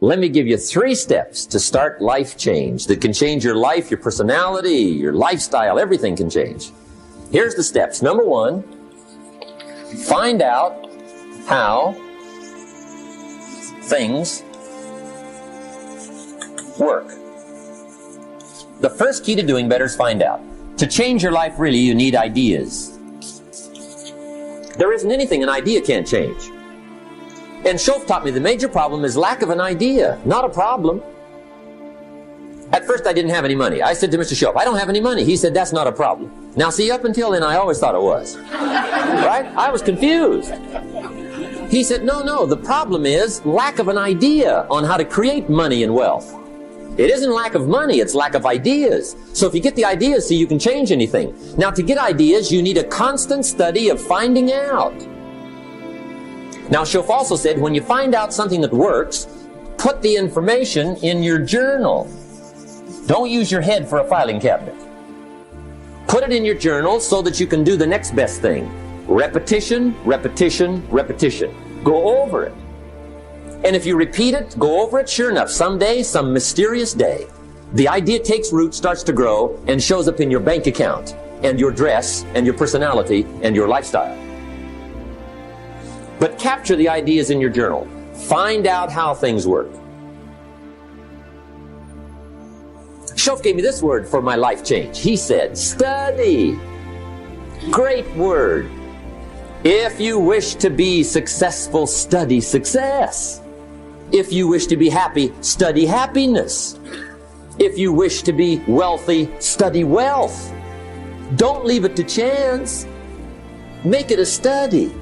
Let me give you 3 steps to start life change that can change your life, your personality, your lifestyle. Everything can change. Here's the steps. Number 1, find out how things work. The first key to doing better is find out. To change your life, really, you need ideas. There isn't anything an idea can't change. And Shoaff taught me the major problem is lack of an idea, not a problem. At first, I didn't have any money. I said to Mr. Shoaff, I don't have any money. He said, that's not a problem. Now, see, up until then, I always thought it was. Right? I was confused. He said, no, the problem is lack of an idea on how to create money and wealth. It isn't lack of money, it's lack of ideas. So if you get the ideas, see, you can change anything. Now, to get ideas, you need a constant study of finding out. Now, Shoaff also said, when you find out something that works, put the information in your journal. Don't use your head for a filing cabinet. Put it in your journal so that you can do the next best thing. Repetition, repetition, repetition. Go over it. And if you repeat it, go over it, sure enough, someday, some mysterious day, the idea takes root, starts to grow, and shows up in your bank account, and your dress, and your personality, and your lifestyle. But capture the ideas in your journal. Find out how things work. Shoaff gave me this word for my life change. He said, study. Great word. If you wish to be successful, study success. If you wish to be happy, study happiness. If you wish to be wealthy, study wealth. Don't leave it to chance. Make it a study.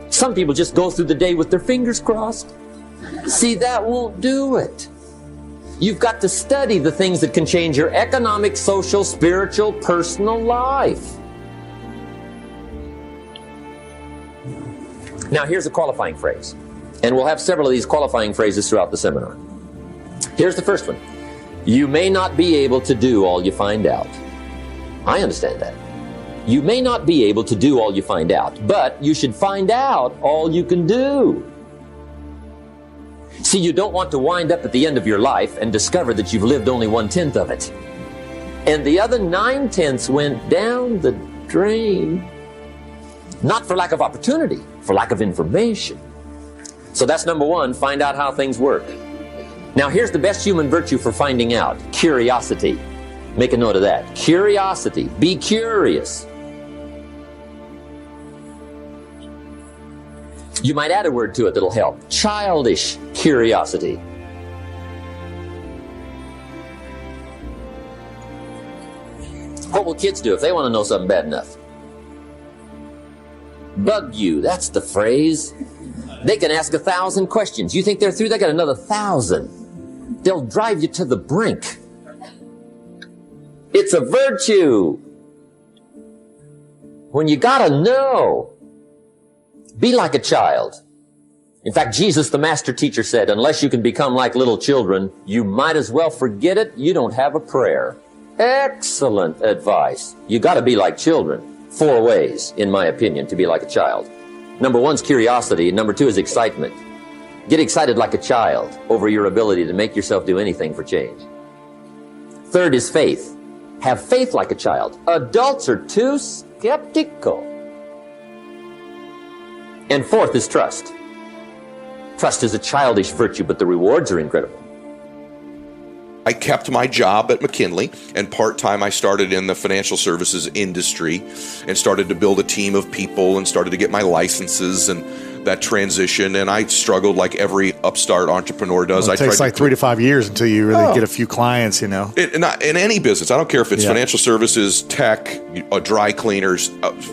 Some people just go through the day with their fingers crossed. See, that won't do it. You've got to study the things that can change your economic, social, spiritual, personal life. Now, here's a qualifying phrase. And we'll have several of these qualifying phrases throughout the seminar. Here's the first one. You may not be able to do all you find out. I understand that. You may not be able to do all you find out, but you should find out all you can do. See, you don't want to wind up at the end of your life and discover that you've lived only 1/10 of it. And the other 9/10 went down the drain. Not for lack of opportunity, for lack of information. So that's number 1, find out how things work. Now here's the best human virtue for finding out, curiosity. Make a note of that. Curiosity. Be curious. You might add a word to it that'll help. Childish curiosity. What will kids do if they want to know something bad enough? Bug you, that's the phrase. They can ask 1,000 questions. You think they're through? They got another 1,000. They'll drive you to the brink. It's a virtue. When you gotta know, be like a child. In fact, Jesus, the master teacher, said, unless you can become like little children, you might as well forget it. You don't have a prayer. Excellent advice. You gotta be like children. 4 ways, in my opinion, to be like a child. Number 1 is curiosity, and number 2 is excitement. Get excited like a child over your ability to make yourself do anything for change. 3rd is faith. Have faith like a child. Adults are too skeptical. And 4th is trust. Trust is a childish virtue, but the rewards are incredible. I kept my job at McKinley, and part-time I started in the financial services industry and started to build a team of people and started to get my licenses and that transition, and I struggled like every upstart entrepreneur does. Well, it takes like 3 to 5 years until you really get a few clients, you know. In any business, I don't care if it's financial services, tech, dry cleaners,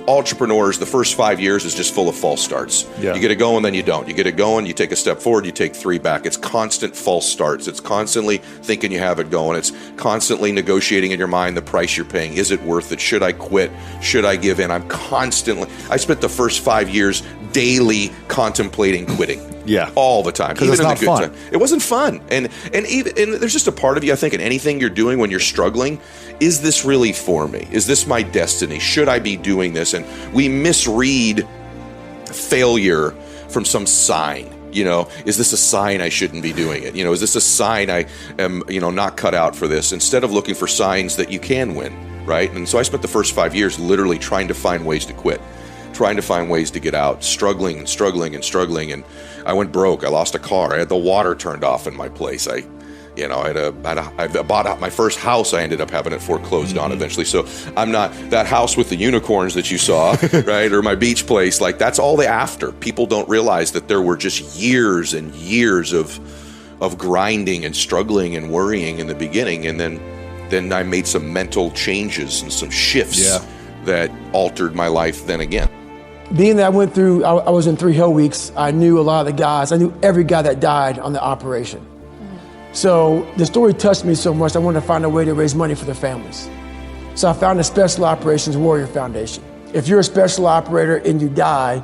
entrepreneurs, the first 5 years is just full of false starts. Yeah. You get it going, then you don't. You get it going, you take a step forward, you take 3 back. It's constant false starts. It's constantly thinking you have it going. It's constantly negotiating in your mind the price you're paying. Is it worth it? Should I quit? Should I give in? I spent the first 5 years daily contemplating quitting. Yeah. All the time. Even in the good time. It wasn't fun. And there's just a part of you, I think, in anything you're doing when you're struggling, is this really for me? Is this my destiny? Should I be doing this? And we misread failure from some sign. Is this a sign I shouldn't be doing it? Is this a sign I am, not cut out for this? Instead of looking for signs that you can win, right? And so I spent the first 5 years literally trying to find ways to quit, trying to find ways to get out, struggling. And I went broke. I lost a car. I had the water turned off in my place. I bought out my first house. I ended up having it foreclosed on eventually. So I'm not that house with the unicorns that you saw, right? Or my beach place. Like, that's all the after. People don't realize that there were just years and years of grinding and struggling and worrying in the beginning. And then I made some mental changes and some shifts that altered my life then again. Being that I was in 3 Hell Weeks, I knew a lot of the guys. I knew every guy that died on the operation. So the story touched me so much, I wanted to find a way to raise money for their families. So I found the Special Operations Warrior Foundation. If you're a special operator and you die,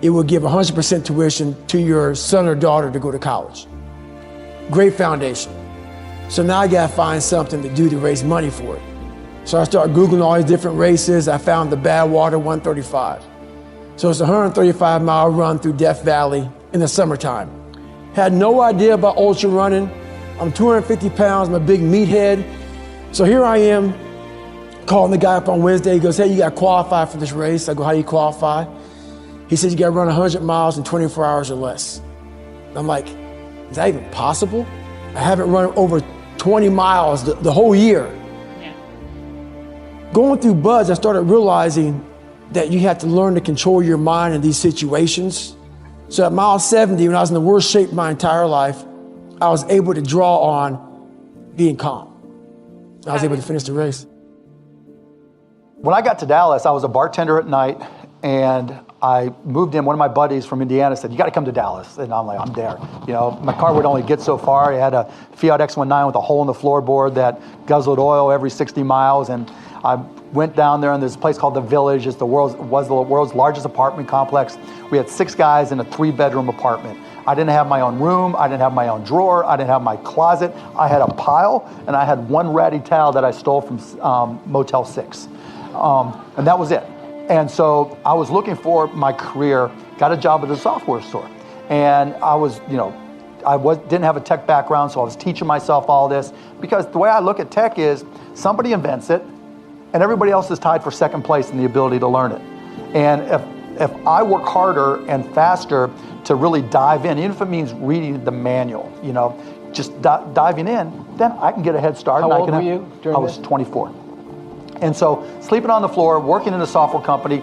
it will give 100% tuition to your son or daughter to go to college. Great foundation. So now I gotta find something to do to raise money for it. So I started Googling all these different races. I found the Badwater 135. So it's a 135-mile run through Death Valley in the summertime. Had no idea about ultra running. I'm 250 pounds, I'm a big meathead. So here I am, calling the guy up on Wednesday. He goes, hey, you got to qualify for this race. I go, how do you qualify? He says, you got to run 100 miles in 24 hours or less. And I'm like, is that even possible? I haven't run over 20 miles the whole year. Yeah. Going through BUDS, I started realizing that you have to learn to control your mind in these situations. So at mile 70, when I was in the worst shape of my entire life, I was able to draw on being calm. I was able to finish the race. When I got to Dallas, I was a bartender at night, and I moved in. One of my buddies from Indiana said, you got to come to Dallas. And I'm like, I'm there. My car would only get so far. I had a Fiat X19 with a hole in the floorboard that guzzled oil every 60 miles. And I went down there, and there's a place called The Village. It's was the world's largest apartment complex. We had 6 guys in a 3-bedroom apartment. I didn't have my own room. I didn't have my own drawer. I didn't have my closet. I had a pile, and I had one ratty towel that I stole from Motel 6. And that was it. And so I was looking for my career, got a job at a software store. And I was, didn't have a tech background, so I was teaching myself all this. Because the way I look at tech is somebody invents it, and everybody else is tied for second place in the ability to learn it. And if I work harder and faster to really dive in, even if it means reading the manual, just diving in, then I can get a head start. How old were you during I was 24. And so sleeping on the floor, working in a software company,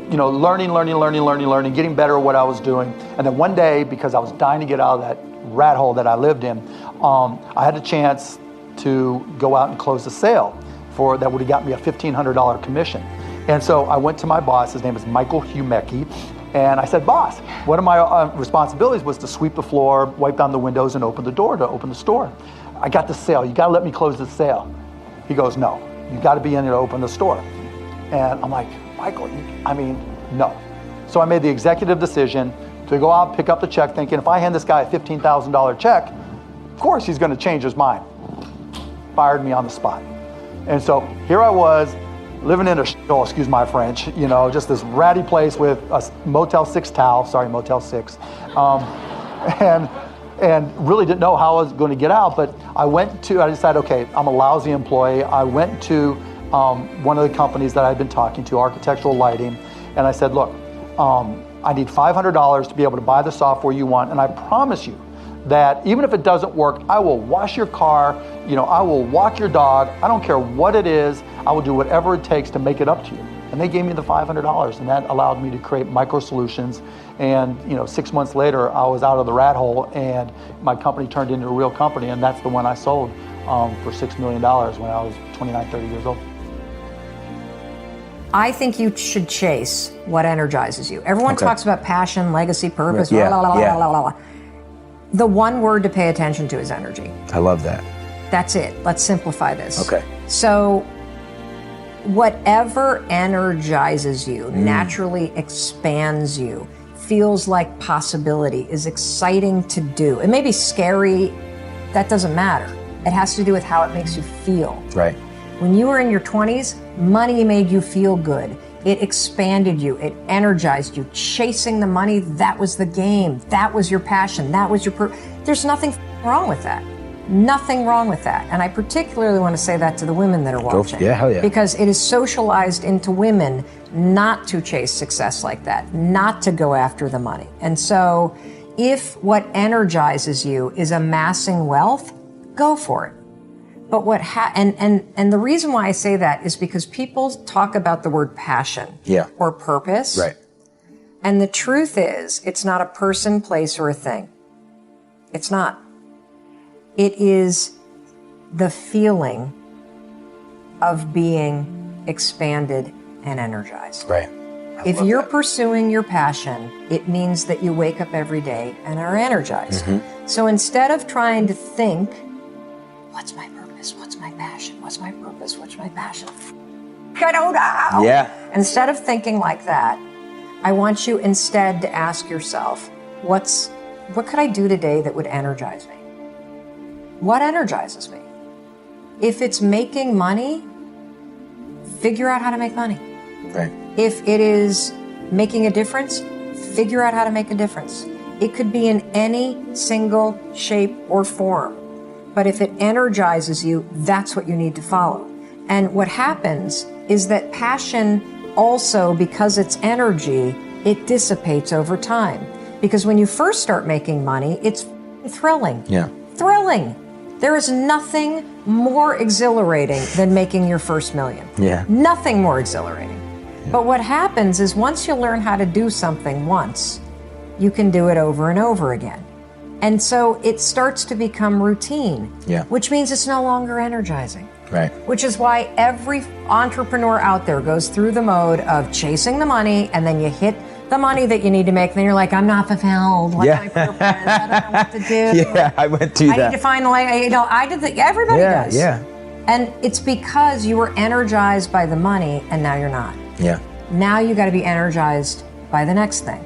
learning, getting better at what I was doing. And then one day, because I was dying to get out of that rat hole that I lived in, I had a chance to go out and close a sale that would have got me a $1,500 commission. And so I went to my boss, his name is Michael Humecki, and I said, boss, one of my responsibilities was to sweep the floor, wipe down the windows, and open the door to open the store. I got the sale. You got to let me close the sale. He goes, no, you got to be in there to open the store. And I'm like, Michael, no. So I made the executive decision to go out, pick up the check, thinking if I hand this guy a $15,000 check, of course he's going to change his mind. Fired me on the spot. And so here I was, living in excuse my French, just this ratty place with a Motel 6 towel, sorry, Motel 6, and really didn't know how I was going to get out. But I decided, okay, I'm a lousy employee. I went to one of the companies that I'd been talking to, Architectural Lighting, and I said, look, I need $500 to be able to buy the software you want, and I promise you that even if it doesn't work, I will wash your car, I will walk your dog, I don't care what it is, I will do whatever it takes to make it up to you. And they gave me the $500, and that allowed me to create Micro Solutions. And 6 months later, I was out of the rat hole, and my company turned into a real company, and that's the one I sold for $6 million when I was 29, 30 years old. I think you should chase what energizes you. Everyone talks about passion, legacy, purpose, blah, blah, blah, blah, blah. The one word to pay attention to is energy. I love that. That's it. Let's simplify this. Okay. So whatever energizes you, naturally expands you, feels like possibility, is exciting to do. It may be scary, that doesn't matter. It has to do with how it makes you feel. Right. When you were in your 20s, money made you feel good. It expanded you. It energized you. Chasing the money, that was the game. That was your passion. That was your There's nothing wrong with that. Nothing wrong with that. And I particularly want to say that to the women that are watching. Yeah, hell yeah. Because it is socialized into women not to chase success like that, not to go after the money. And so if what energizes you is amassing wealth, go for it. But what and the reason why I say that is because people talk about the word passion or purpose. Right. And the truth is, it's not a person, place, or a thing. It's not. It is the feeling of being expanded and energized. Right. If you're pursuing your passion, it means that you wake up every day and are energized. Mm-hmm. So instead of trying to think, what's my purpose? What's my passion? What's my purpose? What's my passion? I don't know. Yeah. Instead of thinking like that, I want you instead to ask yourself, what could I do today that would energize me? What energizes me? If it's making money, figure out how to make money. Right. If it is making a difference, figure out how to make a difference. It could be in any single shape or form. But if it energizes you, that's what you need to follow. And what happens is that passion also, because it's energy, it dissipates over time. Because when you first start making money, it's thrilling. Yeah. Thrilling. There is nothing more exhilarating than making your first million. Yeah. Nothing more exhilarating. Yeah. But what happens is once you learn how to do something once, you can do it over and over again. And so it starts to become routine, which means it's no longer energizing. Right. Which is why every entrepreneur out there goes through the mode of chasing the money, and then you hit the money that you need to make, and then you're like, I'm not fulfilled. What's my purpose? I don't know what to do. Yeah, I went through that. I need to find the way. I did the. Everybody does. Yeah. And it's because you were energized by the money, and now you're not. Yeah. Now you got to be energized by the next thing.